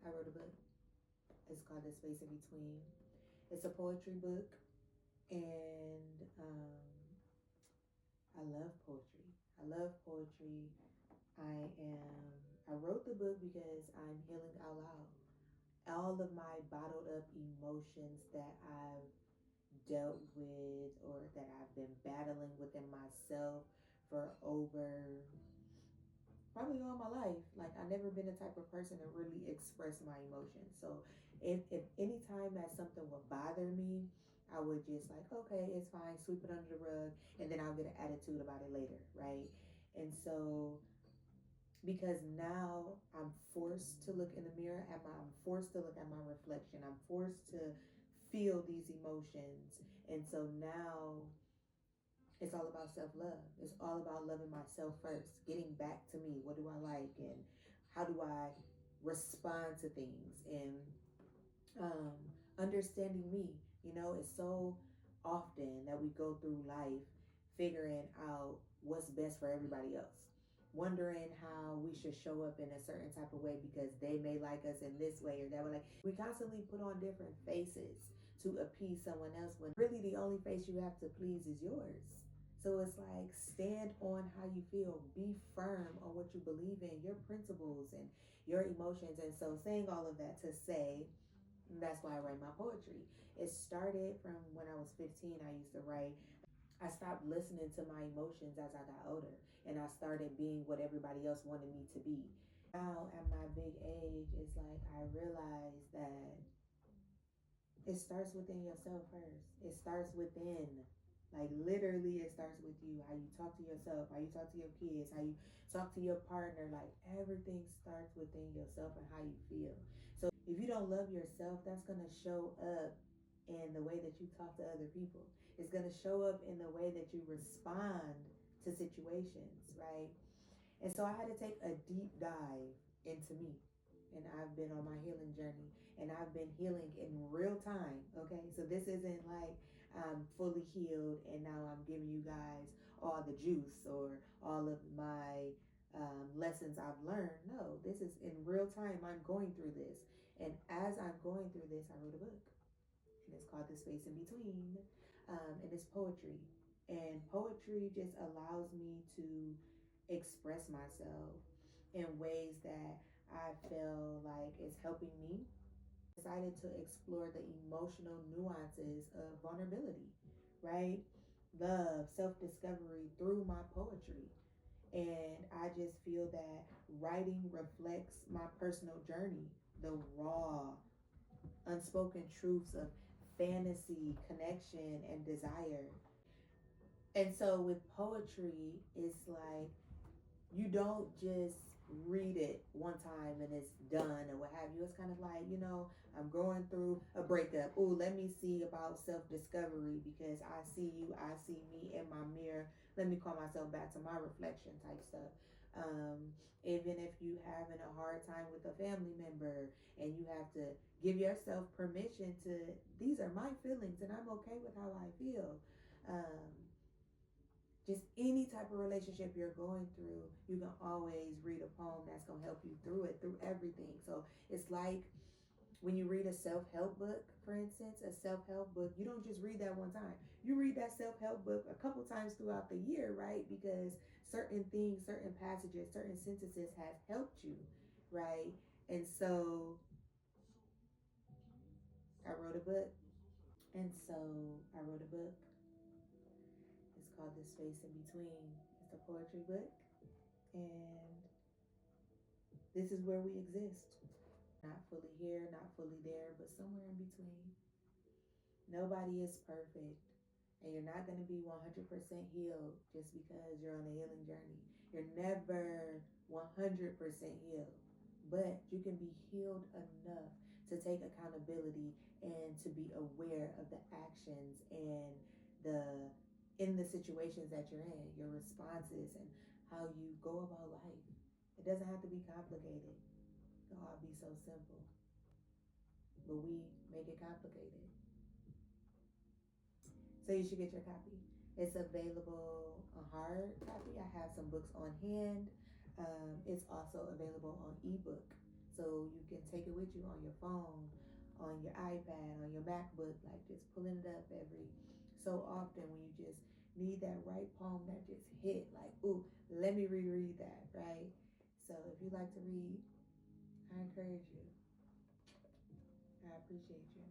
I wrote a book. It's called The Space in Between. It's a poetry book, and I love poetry. I love poetry. I wrote the book because I'm healing out loud. All of my bottled up emotions that I've dealt with or that I've been battling within myself for over probably all my life. Like, I've never been the type of person to really express my emotions. So if any time that something would bother me, I would just like, okay, it's fine, sweep it under the rug, and then I'll get an attitude about it later, right? And so because now I'm forced to look in the mirror I'm forced to look at my reflection. I'm forced to feel these emotions. And so now it's all about self-love. It's all about loving myself first, getting back to me. What do I like, and how do I respond to things, and understanding me. It's so often that we go through life figuring out what's best for everybody else, wondering how we should show up in a certain type of way because they may like us in this way or that way. Like, we constantly put on different faces to appease someone else when really the only face you have to please is yours. So it's like, stand on how you feel, be firm on what you believe in, your principles and your emotions. And so, saying all of that to say, that's why I write my poetry. It started from when I was 15. I used to write. I stopped listening to my emotions as I got older, and I started being what everybody else wanted me to be. Now, at my big age, it's like I realized that it starts within yourself first. It starts within. Like, literally, it starts with you. How you talk to yourself, how you talk to your kids, how you talk to your partner. Like, everything starts within yourself and how you feel. So if you don't love yourself, that's going to show up in the way that you talk to other people. It's going to show up in the way that you respond to situations, right? And so I had to take a deep dive into me. And I've been on my healing journey, and I've been healing in real time. Okay. So this isn't like I'm fully healed and now I'm giving you guys all the juice or all of my lessons I've learned. No, this is in real time. I'm going through this. And as I'm going through this, I wrote a book, and it's called The Space in Between. And it's poetry. And poetry just allows me to express myself in ways that I feel like is helping me. Decided to explore the emotional nuances of vulnerability, right? Love, self-discovery through my poetry. And I just feel that writing reflects my personal journey, the raw, unspoken truths of fantasy, connection, and desire. And so with poetry, it's like you don't just read it one time and it's done or what have you. It's kind of like, I'm going through a breakup. Oh, let me see about self-discovery because I see you, I see me in my mirror. Let me call myself back to my reflection type stuff. Even if you having a hard time with a family member and you have to give yourself permission to, these are my feelings and I'm okay with how I feel. Just any type of relationship you're going through, you can always read a poem that's going to help you through it, through everything. So it's like when you read a self-help book, for instance, a self-help book, you don't just read that one time. You read that self-help book a couple times throughout the year, right? Because certain things, certain passages, certain sentences have helped you, right? And so I wrote a book. It's called The Space in Between. It's a poetry book. And this is where we exist. Not fully here, not fully there, but somewhere in between. Nobody is perfect. And you're not going to be 100% healed just because you're on a healing journey. You're never 100% healed. But you can be healed enough to take accountability and to be aware of the actions and in the situations that you're in, your responses and how you go about life. It doesn't have to be complicated. It can all be so simple. But we make it complicated. So you should get your copy. It's available on hard copy. I have some books on hand. It's also available on ebook. so you can take it with you on your phone, on your iPad, on your MacBook, like just pulling it up every so often when you just need that right poem that just hit, like, ooh, let me reread that, right? So if you like to read, I encourage you. I appreciate you.